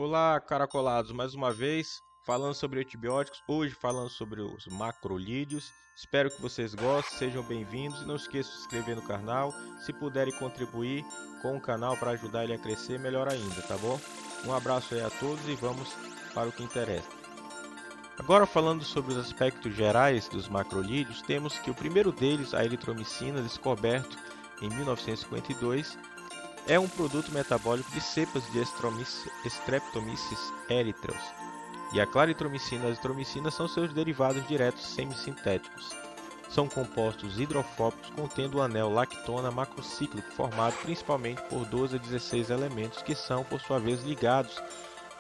Olá, caracolados, mais uma vez falando sobre antibióticos, hoje falando sobre os macrolídeos. Espero que vocês gostem, sejam bem-vindos e não esqueçam de se inscrever no canal. Se puderem contribuir com o canal para ajudar ele a crescer, melhor ainda, tá bom? Um abraço aí a todos e vamos para o que interessa. Agora falando sobre os aspectos gerais dos macrolídeos, temos que o primeiro deles, a eritromicina, descoberto em 1952, é um produto metabólico de cepas de Streptomyces erythraeus. E a claritromicina e a azitromicina são seus derivados diretos semissintéticos. São compostos hidrofóbicos contendo o anel lactona macrocíclico, formado principalmente por 12 a 16 elementos que são, por sua vez, ligados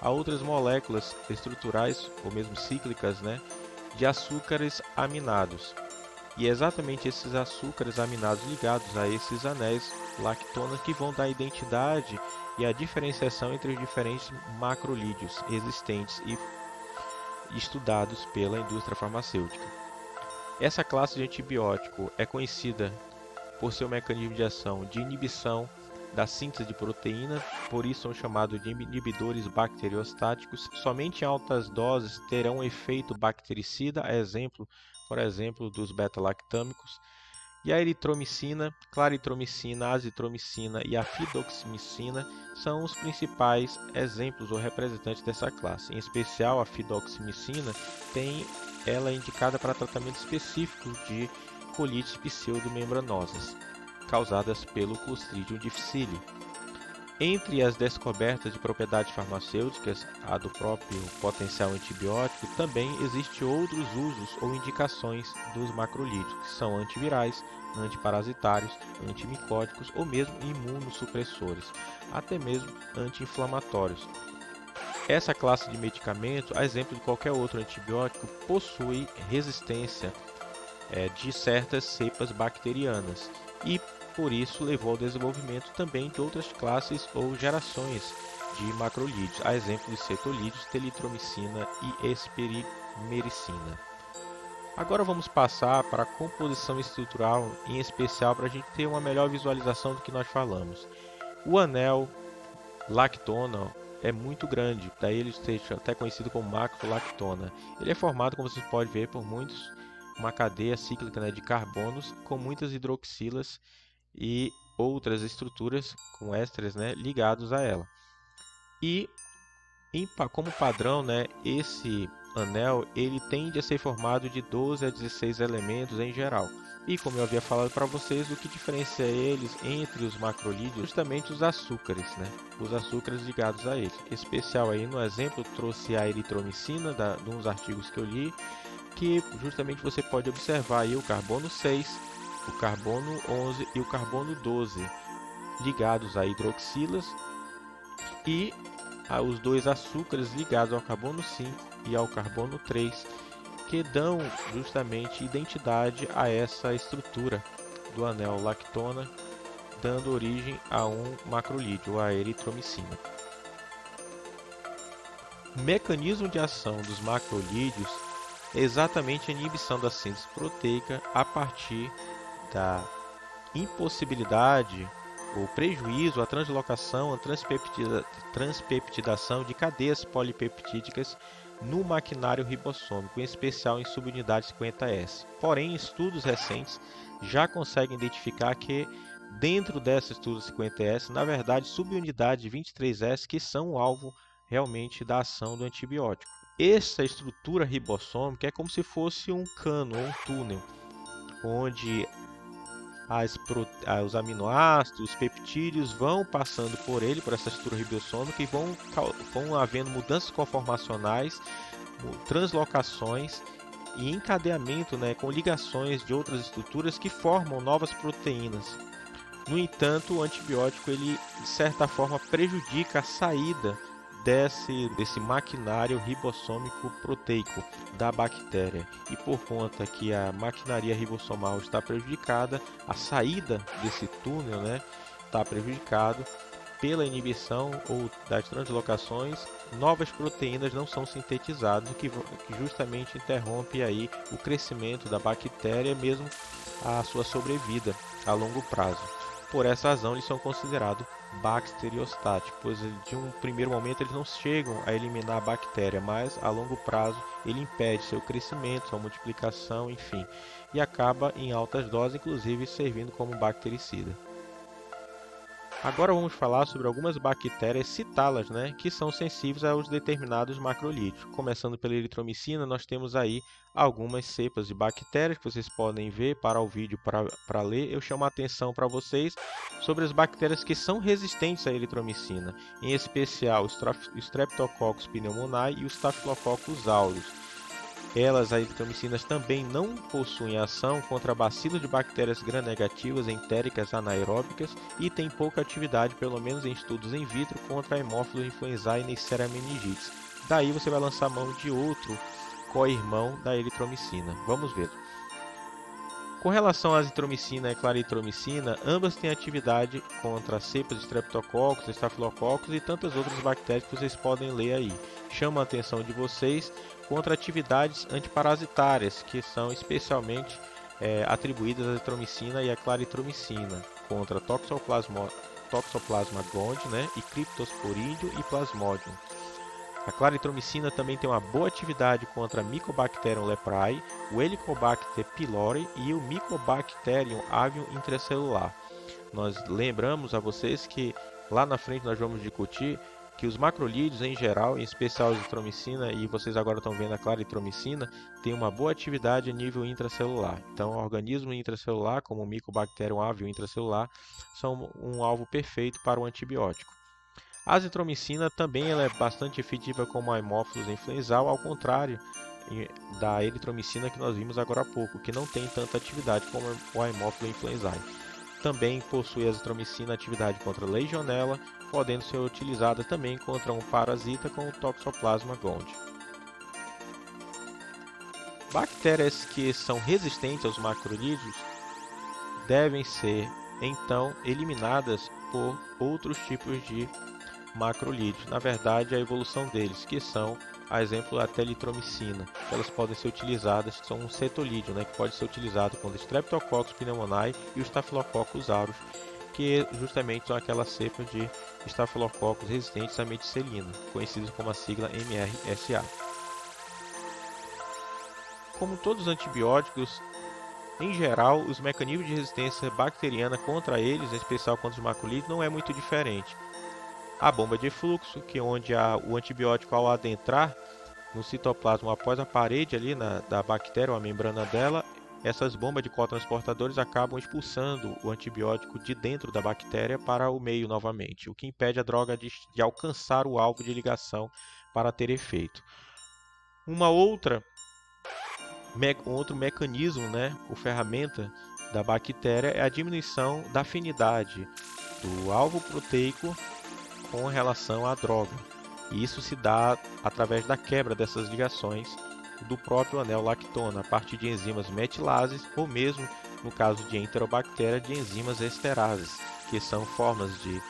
a outras moléculas estruturais, ou mesmo cíclicas, de açúcares aminados. E é exatamente esses açúcares aminados ligados a esses anéis lactona que vão dar a identidade e a diferenciação entre os diferentes macrolídeos existentes e estudados pela indústria farmacêutica. Essa classe de antibiótico é conhecida por seu mecanismo de ação de inibição da síntese de proteína, por isso são chamados de inibidores bacteriostáticos. Somente em altas doses terão um efeito bactericida, por exemplo, dos beta-lactâmicos. E a eritromicina, claritromicina, azitromicina e a fidoximicina são os principais exemplos ou representantes dessa classe. Em especial, a fidoximicina ela é indicada para tratamento específico de colites pseudomembranosas, causadas pelo Clostridium difficile. Entre as descobertas de propriedades farmacêuticas, a do próprio potencial antibiótico, também existem outros usos ou indicações dos macrolídeos, que são antivirais, antiparasitários, antimicóticos ou mesmo imunossupressores, até mesmo anti-inflamatórios. Essa classe de medicamento, a exemplo de qualquer outro antibiótico, possui resistência de certas cepas bacterianas e por isso levou ao desenvolvimento também de outras classes ou gerações de macrolídeos, a exemplo de cetolídeos, telitromicina e esperimericina. Agora vamos passar para a composição estrutural, em especial para a gente ter uma melhor visualização do que nós falamos. O anel lactona é muito grande, daí ele seja até conhecido como macrolactona. Ele é formado, como vocês podem ver, por uma cadeia cíclica de carbonos com muitas hidroxilas e outras estruturas com ésteres ligados a ela. E como padrão, esse anel ele tende a ser formado de 12 a 16 elementos em geral. E como eu havia falado para vocês, o que diferencia eles entre os macrolídeos justamente os açúcares, os açúcares ligados a eles. Em especial aí no exemplo trouxe a eritromicina de uns artigos que eu li, que justamente você pode observar aí o carbono 6, o carbono 11 e o carbono 12 ligados a hidroxilas e os dois açúcares ligados ao carbono 5 e ao carbono 3, que dão justamente identidade a essa estrutura do anel lactona, dando origem a um macrolídeo, a eritromicina. O mecanismo de ação dos macrolídeos é exatamente a inibição da síntese proteica a partir da impossibilidade ou prejuízo à translocação, à transpeptidação de cadeias polipeptídicas no maquinário ribossômico, em especial em subunidade 50S. Porém, estudos recentes já conseguem identificar que dentro dessa estudo 50S, na verdade, subunidade 23S que são o alvo realmente da ação do antibiótico. Essa estrutura ribossômica é como se fosse um cano ou um túnel, onde os aminoácidos, os peptídeos vão passando por essa estrutura ribossômica e vão havendo mudanças conformacionais, translocações e encadeamento com ligações de outras estruturas que formam novas proteínas. No entanto, o antibiótico ele, de certa forma, prejudica a saída desse maquinário ribossômico proteico da bactéria, e por conta que a maquinaria ribossomal está prejudicada, a saída desse túnel está prejudicado pela inibição ou das translocações. Novas proteínas não são sintetizadas, o que justamente interrompe aí o crescimento da bactéria, mesmo a sua sobrevida a longo prazo. Por essa razão, eles são considerados bacteriostáticos, pois de um primeiro momento eles não chegam a eliminar a bactéria, mas a longo prazo ele impede seu crescimento, sua multiplicação, enfim, e acaba em altas doses, inclusive servindo como bactericida. Agora vamos falar sobre algumas bactérias, citá-las, que são sensíveis aos determinados macrolídeos. Começando pela eritromicina, nós temos aí algumas cepas de bactérias que vocês podem ver, parar o vídeo para ler. Eu chamo a atenção para vocês sobre as bactérias que são resistentes à eritromicina, em especial o Streptococcus pneumoniae e o Staphylococcus aureus. Elas, as eritromicinas, também não possuem ação contra bacilos de bactérias gram-negativas entéricas anaeróbicas e têm pouca atividade, pelo menos em estudos in vitro, contra a Haemophilus influenzae e Neisseria meningitis. Daí você vai lançar mão de outro co-irmão da eritromicina. Vamos ver. Com relação à azitromicina e claritromicina, ambas têm atividade contra cepas de Streptococcus, Staphylococcus e tantas outras bactérias que vocês podem ler aí. Chama a atenção de vocês contra atividades antiparasitárias, que são especialmente atribuídas à azitromicina e à claritromicina, contra Toxoplasma gondii, e Cryptosporídeo e Plasmodium. A claritromicina também tem uma boa atividade contra Mycobacterium leprae, o Helicobacter pylori e o Mycobacterium avium intracelular. Nós lembramos a vocês que lá na frente nós vamos discutir que os macrolídeos em geral, em especial a azitromicina, e vocês agora estão vendo a claritromicina, tem uma boa atividade a nível intracelular. Então, organismos intracelular, como o Mycobacterium avium intracelular, são um alvo perfeito para o antibiótico. A azitromicina também ela é bastante efetiva como a Haemophilus influenzae, ao contrário da eritromicina que nós vimos agora há pouco, que não tem tanta atividade como a Haemophilus influenzae. Também possui a azitromicina atividade contra a Legionella, podendo ser utilizada também contra um parasita como o Toxoplasma gondii. Bactérias que são resistentes aos macrolídeos devem ser, então, eliminadas por outros tipos de macrolídeos. Na verdade, a evolução deles, que são, a exemplo, a telitromicina. Elas podem ser utilizadas, são um cetolídeo, que pode ser utilizado contra Streptococcus pneumoniae e o Staphylococcus aureus, que justamente são aquelas cepas de Staphylococcus resistentes à meticilina, conhecidas como a sigla MRSA. Como todos os antibióticos, em geral, os mecanismos de resistência bacteriana contra eles, em especial contra os macrolídeos, não é muito diferente. A bomba de fluxo, que é onde o antibiótico, ao adentrar no citoplasma após a parede ali da bactéria, ou a membrana dela, essas bombas de cotransportadores acabam expulsando o antibiótico de dentro da bactéria para o meio novamente, o que impede a droga de alcançar o alvo de ligação para ter efeito. Um outro mecanismo, ou ferramenta da bactéria é a diminuição da afinidade do alvo proteico com relação à droga. E isso se dá através da quebra dessas ligações do próprio anel lactona, a partir de enzimas metilases ou mesmo, no caso de enterobactéria, de enzimas esterases, que são formas de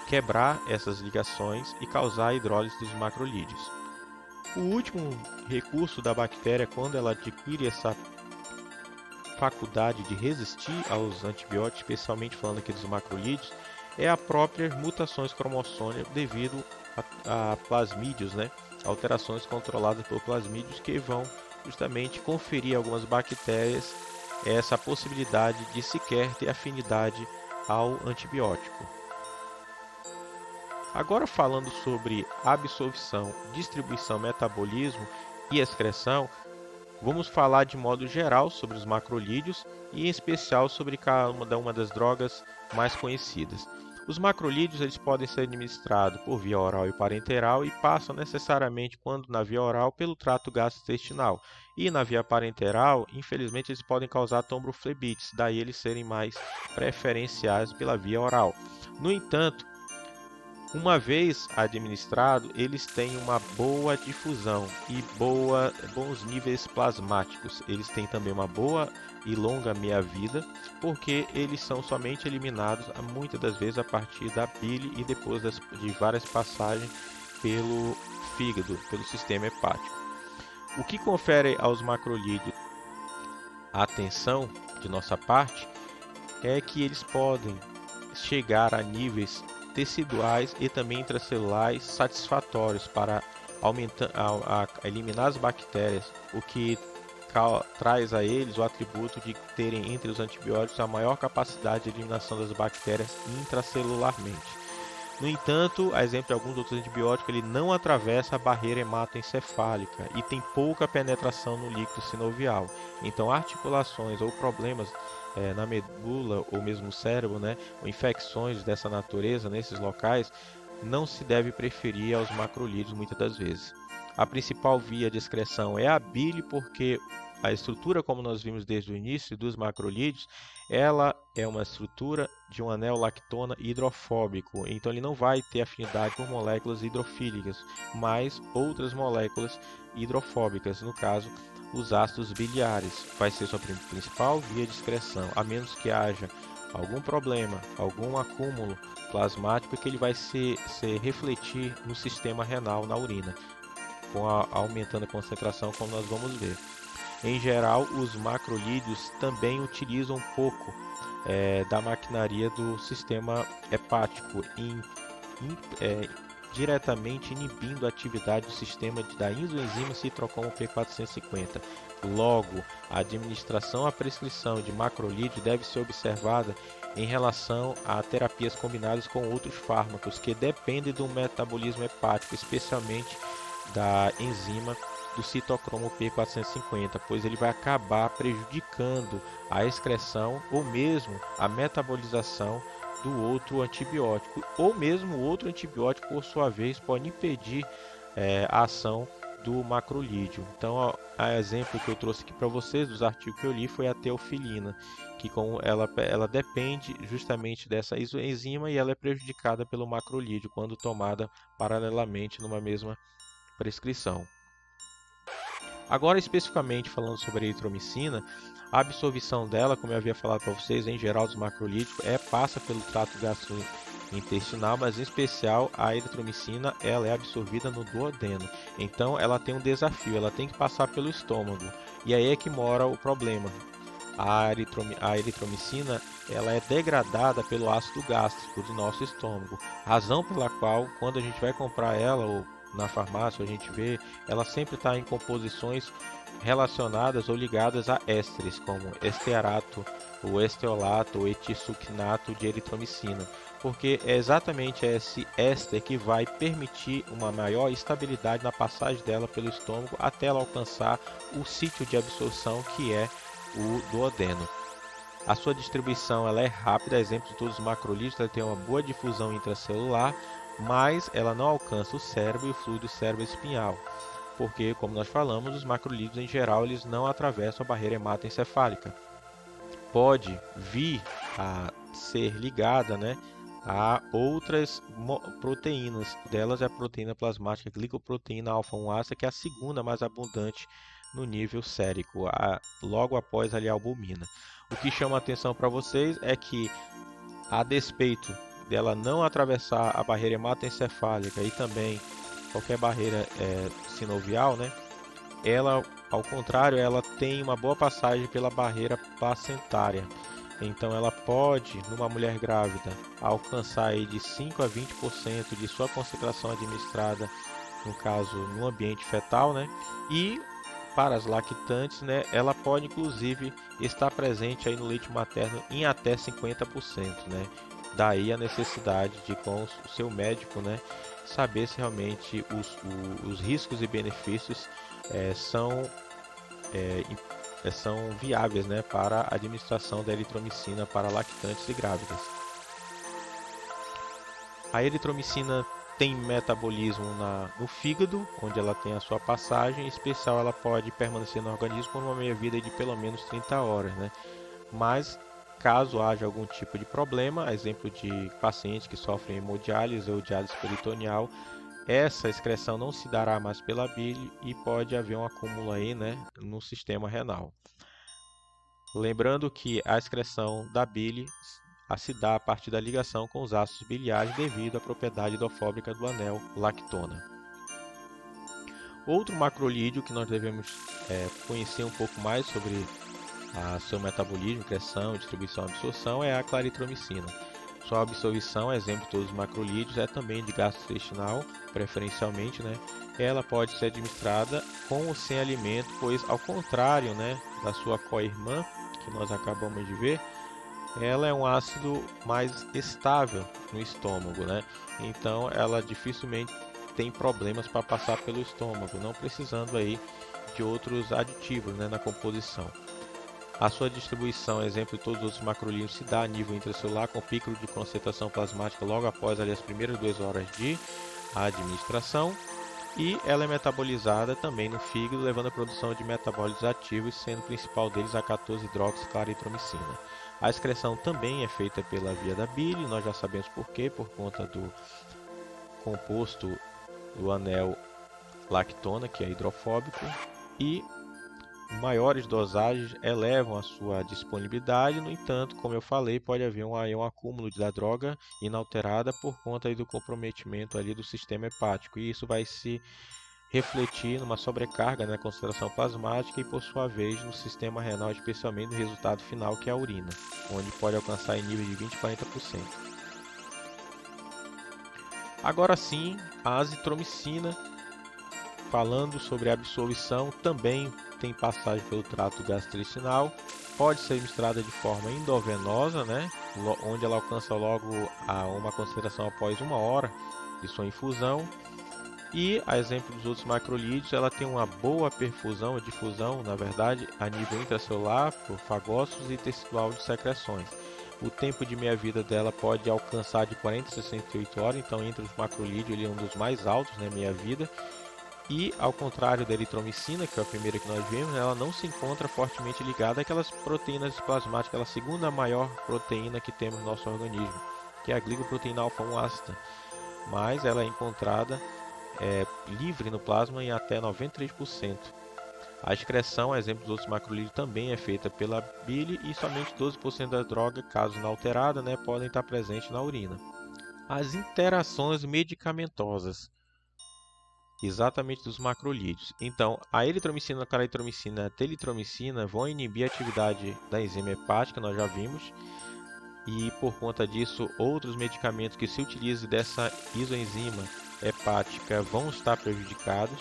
quebrar essas ligações e causar a hidrólise dos macrolídeos. O último recurso da bactéria, quando ela adquire essa faculdade de resistir aos antibióticos, especialmente falando aqui dos macrolídeos, é a própria mutações cromossômicas devido a plasmídeos, alterações controladas por plasmídeos que vão justamente conferir a algumas bactérias essa possibilidade de sequer ter afinidade ao antibiótico. Agora falando sobre absorção, distribuição, metabolismo e excreção, vamos falar de modo geral sobre os macrolídeos e em especial sobre cada uma das drogas mais conhecidas. Os macrolídeos eles podem ser administrados por via oral e parenteral e passam necessariamente, quando na via oral, pelo trato gastrointestinal. E na via parenteral, infelizmente, eles podem causar tromboflebites, daí eles serem mais preferenciais pela via oral. No entanto, uma vez administrado, eles têm uma boa difusão e bons níveis plasmáticos. Eles têm também uma boa e longa meia-vida, porque eles são somente eliminados muitas das vezes a partir da bile e depois de várias passagens pelo fígado, pelo sistema hepático. O que confere aos macrolídeos a atenção de nossa parte é que eles podem chegar a níveis teciduais e também intracelulares satisfatórios para eliminar as bactérias, o que traz a eles o atributo de terem entre os antibióticos a maior capacidade de eliminação das bactérias intracelularmente. No entanto, a exemplo de alguns outros antibióticos, ele não atravessa a barreira hematoencefálica e tem pouca penetração no líquido sinovial. Então, articulações ou problemas na medula ou mesmo no cérebro, né, ou infecções dessa natureza nesses locais, não se deve preferir aos macrolídeos muitas das vezes. A principal via de excreção é a bile, porque a estrutura, como nós vimos desde o início dos macrolídeos, ela é uma estrutura de um anel lactona hidrofóbico, então ele não vai ter afinidade por moléculas hidrofílicas, mas outras moléculas hidrofóbicas, no caso, os ácidos biliares, vai ser sua principal via de excreção, a menos que haja algum problema, algum acúmulo plasmático que ele vai se refletir no sistema renal, na urina, aumentando a concentração, como nós vamos ver. Em geral, os macrolídeos também utilizam um pouco da maquinaria do sistema hepático, diretamente inibindo a atividade do sistema da isoenzima citrocromo P450. Logo, a administração, a prescrição de macrolídeo deve ser observada em relação a terapias combinadas com outros fármacos que dependem do metabolismo hepático, especialmente da enzima do citocromo P450, pois ele vai acabar prejudicando a excreção ou mesmo a metabolização do outro antibiótico, ou mesmo o outro antibiótico, por sua vez, pode impedir a ação do macrolídeo. Então, a exemplo que eu trouxe aqui para vocês dos artigos que eu li foi a teofilina, que ela depende justamente dessa isoenzima e ela é prejudicada pelo macrolídeo quando tomada paralelamente numa mesma prescrição. Agora, especificamente falando sobre a eritromicina, a absorção dela, como eu havia falado para vocês, em geral dos macrolídicos, passa pelo trato gastrointestinal, mas em especial a eritromicina ela é absorvida no duodeno. Então ela tem um desafio, ela tem que passar pelo estômago. E aí é que mora o problema. A eritromicina ela é degradada pelo ácido gástrico do nosso estômago, razão pela qual quando a gente vai comprar ela ou na farmácia a gente vê, ela sempre está em composições relacionadas ou ligadas a ésteres, como estearato, o esteolato ou etisucnato de eritromicina, porque é exatamente esse éster que vai permitir uma maior estabilidade na passagem dela pelo estômago até ela alcançar o sítio de absorção, que é o duodeno. A sua distribuição ela é rápida, exemplo de todos os macrolídeos, ela tem uma boa difusão intracelular, mas ela não alcança o cérebro e o fluido cérebro-espinhal, porque, como nós falamos, os macrolídeos em geral eles não atravessam a barreira hematoencefálica. Pode vir a ser ligada, a outras proteínas, delas é a proteína plasmática glicoproteína alfa-1 que é a segunda mais abundante no nível sérico, logo após a albumina. O que chama a atenção para vocês é que, a despeito dela não atravessar a barreira hematoencefálica e também qualquer barreira sinovial, ela, ao contrário, ela tem uma boa passagem pela barreira placentária. Então ela pode, numa mulher grávida, alcançar aí de 5 a 20% de sua concentração administrada, no caso, no ambiente fetal, e para as lactantes, ela pode inclusive estar presente aí no leite materno em até 50%, Daí a necessidade de, com o seu médico, saber se realmente os riscos e benefícios são viáveis, para a administração da eritromicina para lactantes e grávidas. A eritromicina tem metabolismo no fígado, onde ela tem a sua passagem. Em especial, ela pode permanecer no organismo por uma meia-vida de pelo menos 30 horas, Mas caso haja algum tipo de problema, exemplo de pacientes que sofrem hemodiálise ou diálise peritoneal, essa excreção não se dará mais pela bile e pode haver um acúmulo aí, no sistema renal. Lembrando que a excreção da bile se dá a partir da ligação com os ácidos biliares devido à propriedade hidrofóbica do anel lactona. Outro macrolídeo que nós devemos conhecer um pouco mais sobre seu metabolismo, excreção, distribuição e absorção é a claritromicina. Sua absorção, exemplo de todos os macrolídeos, é também de gastrointestinal, preferencialmente, né? Ela pode ser administrada com ou sem alimento, pois ao contrário, né, da sua co-irmã, que nós acabamos de ver, ela é um ácido mais estável no estômago, né? Então ela dificilmente tem problemas para passar pelo estômago, não precisando aí de outros aditivos, né, na composição. A sua distribuição, exemplo de todos os outros macrolídeos, se dá a nível intracelular com pico de concentração plasmática logo após ali, as primeiras 2 horas de administração, e ela é metabolizada também no fígado, levando à produção de metabólitos ativos, sendo o principal deles a 14-hidroxiclaritromicina. A excreção também é feita pela via da bile, nós já sabemos por quê, por conta do composto do anel lactona, que é hidrofóbico, e maiores dosagens elevam a sua disponibilidade. No entanto, como eu falei, pode haver um acúmulo da droga inalterada por conta aí do comprometimento ali do sistema hepático, e isso vai se refletir numa sobrecarga na concentração plasmática e, por sua vez, no sistema renal, especialmente no resultado final, que é a urina, onde pode alcançar em nível de 20 a 40%. Agora sim, a azitromicina, falando sobre a absorção, também tem passagem pelo trato gastrointestinal, pode ser administrada de forma endovenosa, né, onde ela alcança logo uma concentração após 1 hora de sua infusão. E, a exemplo dos outros macrolídeos, ela tem uma boa perfusão, difusão, na verdade, a nível intracelular, por fagócitos e tecidual de secreções. O tempo de meia-vida dela pode alcançar de 40 a 68 horas, então entre os macrolídeos ele é um dos mais altos, né, meia-vida. E, ao contrário da eritromicina, que é a primeira que nós vimos, ela não se encontra fortemente ligada àquelas proteínas plasmáticas, aquela segunda maior proteína que temos no nosso organismo, que é a glicoproteína alfa-1 ácida. Mas ela é encontrada livre no plasma em até 93%. A excreção, exemplo dos outros macrolídeos, também é feita pela bile e somente 12% da droga, caso inalterada, né, podem estar presentes na urina. As interações medicamentosas, exatamente dos macrolídeos. Então, a eritromicina, a claritromicina e a telitromicina vão inibir a atividade da enzima hepática, nós já vimos, e por conta disso, outros medicamentos que se utilizem dessa isoenzima hepática vão estar prejudicados.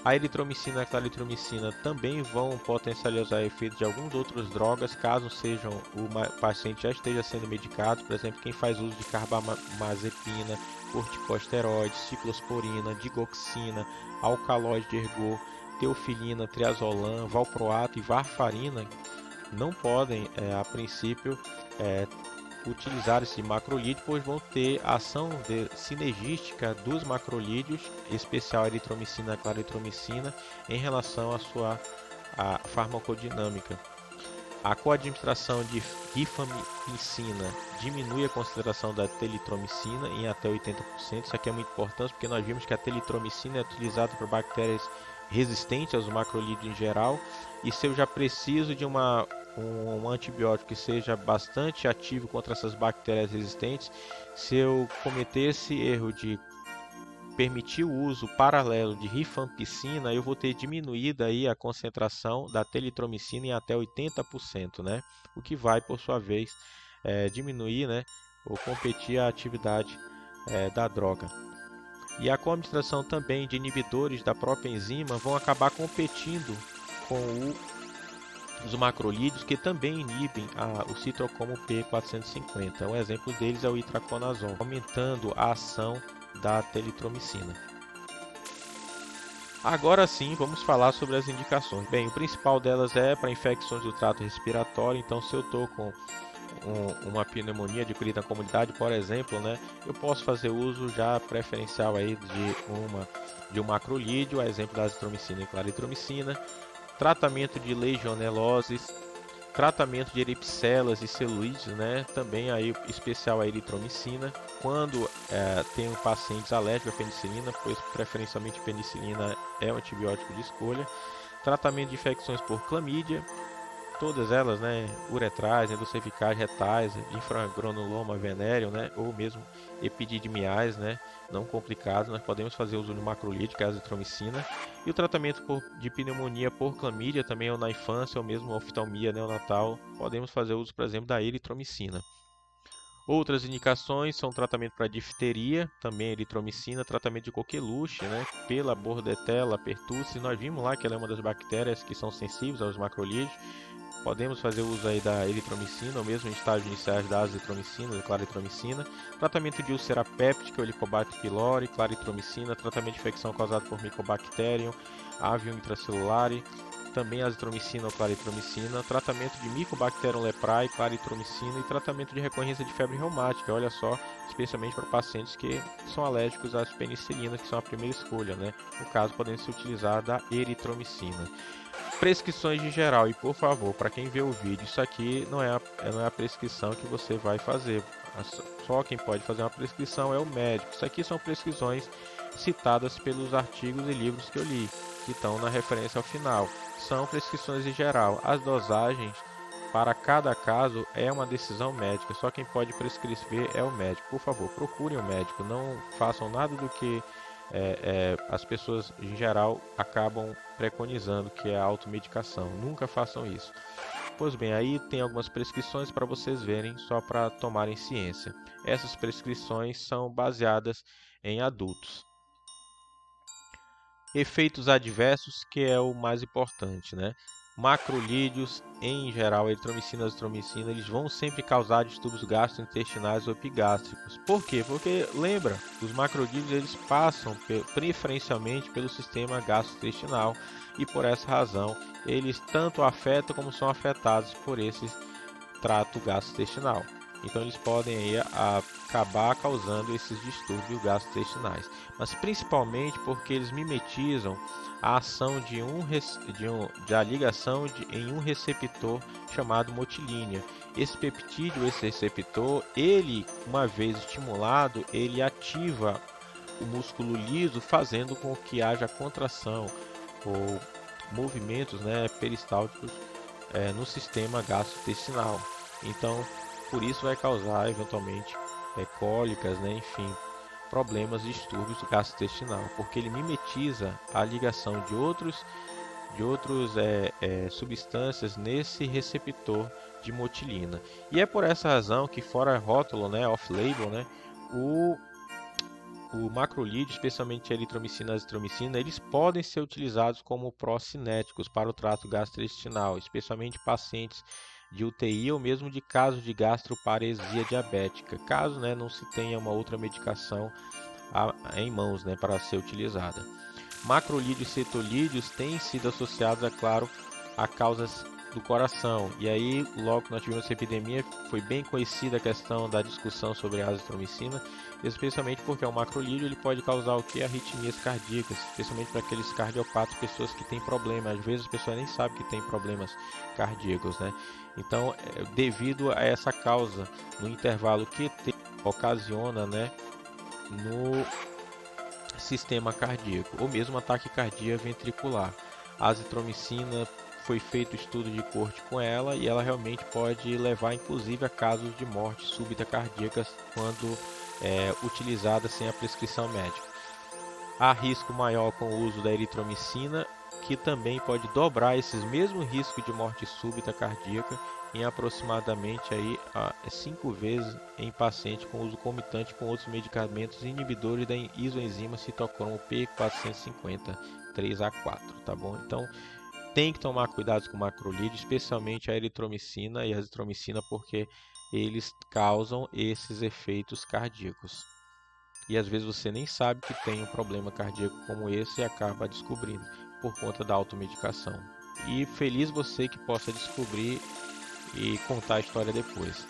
A eritromicina e a claritromicina também vão potencializar efeitos de algumas outras drogas, caso o paciente já esteja sendo medicado. Por exemplo, quem faz uso de carbamazepina, corticosteroides, ciclosporina, digoxina, alcaloide de ergot, teofilina, triazolam, valproato e varfarina não podem, a princípio, utilizar esse macrolídeo, pois vão ter ação sinergística dos macrolídeos, em especial a eritromicina e a claritromicina, em relação à sua farmacodinâmica. A coadministração de rifamicina diminui a concentração da telitromicina em até 80%. Isso aqui é muito importante porque nós vimos que a telitromicina é utilizada por bactérias resistentes aos macrolídeos em geral, e se eu já preciso de um antibiótico que seja bastante ativo contra essas bactérias resistentes, se eu cometer esse erro de permitir o uso paralelo de rifampicina, eu vou ter diminuído aí a concentração da telitromicina em até 80%, né? O que vai, por sua vez, diminuir, né, ou competir a atividade da droga. E a coadministração também de inibidores da própria enzima vão acabar competindo com os macrolídeos, que também inibem o citrocromo P450. Um exemplo deles é o itraconazol, aumentando a ação da telitromicina. Agora sim, vamos falar sobre as indicações. Bem, o principal delas é para infecções do trato respiratório. Então, se eu estou com uma pneumonia adquirida na comunidade, por exemplo, né, eu posso fazer uso já preferencial aí de um macrolídeo, a exemplo da azitromicina e claritromicina. Tratamento de legioneloses, tratamento de eripcelas e celulites, né, também aí especial a eritromicina. Quando tem pacientes alérgicos à penicilina, pois preferencialmente penicilina é o antibiótico de escolha. Tratamento de infecções por clamídia, todas elas, né, uretrais, endocervicais, retais, infragranuloma venéreo, né, ou mesmo epididymiais, né, não complicados, nós podemos fazer uso de macrolídeo, que é a azitromicina. E o tratamento de pneumonia por clamídia, também ou na infância, ou mesmo oftalmia neonatal, podemos fazer uso, por exemplo, da eritromicina. Outras indicações são tratamento para difteria, também eritromicina, tratamento de coqueluche, né, pela Bordetella pertussis. Nós vimos lá que ela é uma das bactérias que são sensíveis aos macrolídeos. Podemos fazer uso aí da eritromicina, ou mesmo em estágios iniciais da azitromicina, da claritromicina. Tratamento de úlcera péptica, Helicobacter pylori, claritromicina. Tratamento de infecção causada por Mycobacterium, avium intracelulare, também azitromicina ou claritromicina. Tratamento de Mycobacterium leprae, claritromicina. E tratamento de recorrência de febre reumática, olha só, especialmente para pacientes que são alérgicos às penicilinas, que são a primeira escolha, né? No caso, podem ser utilizada a eritromicina. Prescrições de geral, e por favor, para quem vê o vídeo, isso aqui não é a prescrição que você vai fazer. Só quem pode fazer uma prescrição é o médico. Isso aqui são prescrições citadas pelos artigos e livros que eu li, que estão na referência ao final. São prescrições em geral. As dosagens para cada caso é uma decisão médica. Só quem pode prescrever é o médico. Por favor, procurem o médico. Não façam nada do que as pessoas em geral acabam preconizando, que é a automedicação. Nunca façam isso. Pois bem, aí tem algumas prescrições para vocês verem, só para tomarem ciência. Essas prescrições são baseadas em adultos. Efeitos adversos, que é o mais importante, né? Macrolídeos, em geral, eritromicina e azitromicina, eles vão sempre causar distúrbios gastrointestinais ou epigástricos. Por quê? Porque, lembra, os macrolídeos eles passam preferencialmente pelo sistema gastrointestinal e, por essa razão, eles tanto afetam como são afetados por esse trato gastrointestinal. Então eles podem aí acabar causando esses distúrbios gastrointestinais, mas principalmente porque eles mimetizam a ação da ligação em um receptor chamado motilínea. Esse peptídeo, esse receptor, ele, uma vez estimulado, ele ativa o músculo liso, fazendo com que haja contração ou movimentos, né, peristálticos no sistema gastrointestinal. Então, por isso vai causar eventualmente cólicas, né, enfim, problemas, distúrbios gastrointestinal, porque ele mimetiza a ligação de outros substâncias nesse receptor de motilina. E é por essa razão que, fora rótulo, né, off-label, né, o macrolídeo, especialmente a eritromicina e a azitromicina, eles podem ser utilizados como procinéticos para o trato gastrointestinal, especialmente pacientes de UTI ou mesmo de casos de gastroparesia diabética, caso, né, não se tenha uma outra medicação em mãos, né, para ser utilizada. Macrolídeos e cetolídeos têm sido associados, é claro, a causas do coração. E aí, logo que nós tivemos essa epidemia, foi bem conhecida a questão da discussão sobre a azitromicina, especialmente porque o macrolídeo ele pode causar o que? Arritmias cardíacas, especialmente para aqueles cardiopatas, pessoas que têm problemas. Às vezes a pessoa nem sabe que tem problemas cardíacos, né? Então, devido a essa causa, no intervalo QT ocasiona, né, no sistema cardíaco, ou mesmo ataque cardíaco ventricular. A azitromicina, foi feito estudo de corte com ela e ela realmente pode levar inclusive a casos de morte súbita cardíaca quando utilizada sem a prescrição médica. Há risco maior com o uso da eritromicina, que também pode dobrar esses mesmos riscos de morte súbita cardíaca em aproximadamente 5 vezes em paciente com uso comitante com outros medicamentos inibidores da isoenzima citocromo P450 3A4, tá bom? Então tem que tomar cuidado com o macrolídeo, especialmente a eritromicina e a azitromicina, porque eles causam esses efeitos cardíacos. E às vezes você nem sabe que tem um problema cardíaco como esse e acaba descobrindo por conta da automedicação. E feliz você que possa descobrir e contar a história depois.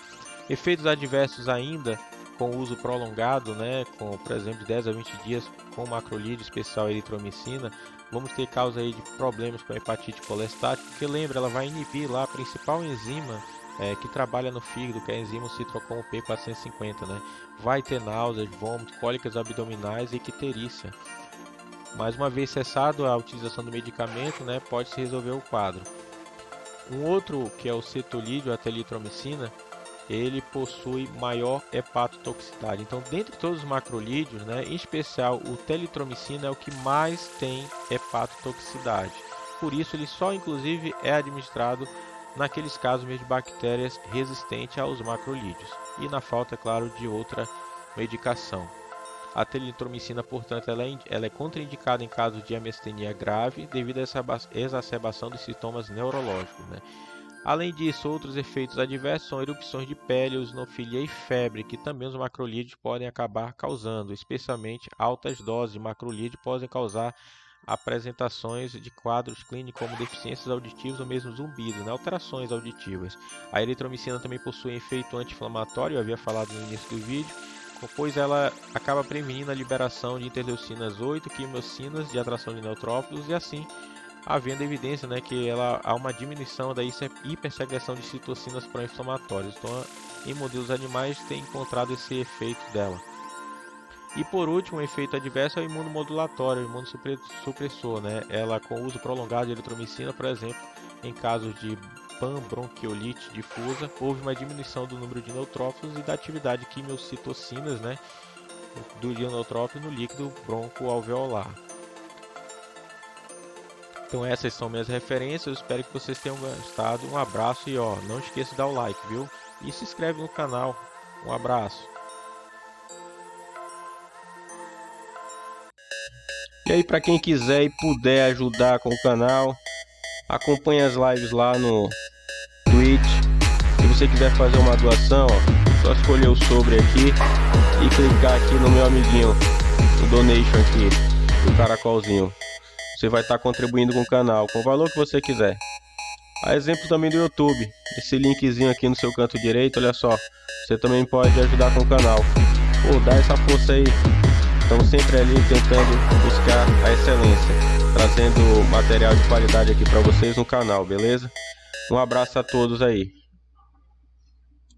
Efeitos adversos ainda com uso prolongado, né, com, por exemplo, de 10 a 20 dias com macrolídeo, especial eritromicina, vamos ter causa aí de problemas com a hepatite colestática, porque lembra, ela vai inibir lá a principal enzima que trabalha no fígado, que é a enzima citocromo P450, né? Vai ter náuseas, vômitos, cólicas abdominais e icterícia. Mais uma vez cessado a utilização do medicamento, né, pode-se resolver o quadro. Um outro, que é o cetolídeo, a telitromicina, ele possui maior hepatotoxicidade. Então, dentre todos os macrolídeos, né, em especial o telitromicina é o que mais tem hepatotoxicidade. Por isso, ele só, inclusive, é administrado naqueles casos mesmo de bactérias resistentes aos macrolídeos e na falta, é claro, de outra medicação. A telinitromicina, portanto, ela é contraindicada em casos de hemiastenia grave devido a essa exacerbação dos sintomas neurológicos, né? Além disso, outros efeitos adversos são erupções de pele, eosinofilia e febre, que também os macrolídeos podem acabar causando, especialmente altas doses de macrolídeo podem causar apresentações de quadros clínicos como deficiências auditivas ou mesmo zumbidos, né? Alterações auditivas. A eritromicina também possui efeito anti-inflamatório, eu havia falado no início do vídeo, pois ela acaba prevenindo a liberação de interleucinas 8, quimiocinas de atração de neutrófilos e assim havendo evidência, né, que há uma diminuição da hipersecreção de citocinas pró-inflamatórias. Então, em modelos animais tem encontrado esse efeito dela. E por último, o efeito adverso é o imunomodulatório, o imunossupressor, né? Ela com uso prolongado de eritromicina, por exemplo, em casos de panbronquiolite difusa, houve uma diminuição do número de neutrófilos e da atividade de quimiocitocinas, né, do neutrófilo no líquido broncoalveolar. Então essas são minhas referências, eu espero que vocês tenham gostado. Um abraço e não esqueça de dar o like, viu? E se inscreve no canal. Um abraço. E aí, para quem quiser e puder ajudar com o canal, acompanhe as lives lá no Twitch. Se você quiser fazer uma doação, só escolher o sobre aqui e clicar aqui no meu amiguinho, o donation aqui, do caracolzinho. Você vai estar contribuindo com o canal, com o valor que você quiser. A exemplo também do YouTube, esse linkzinho aqui no seu canto direito, olha só. Você também pode ajudar com o canal. Pô, dá essa força aí. Estamos sempre ali tentando buscar a excelência, trazendo material de qualidade aqui para vocês no canal, beleza? Um abraço a todos aí.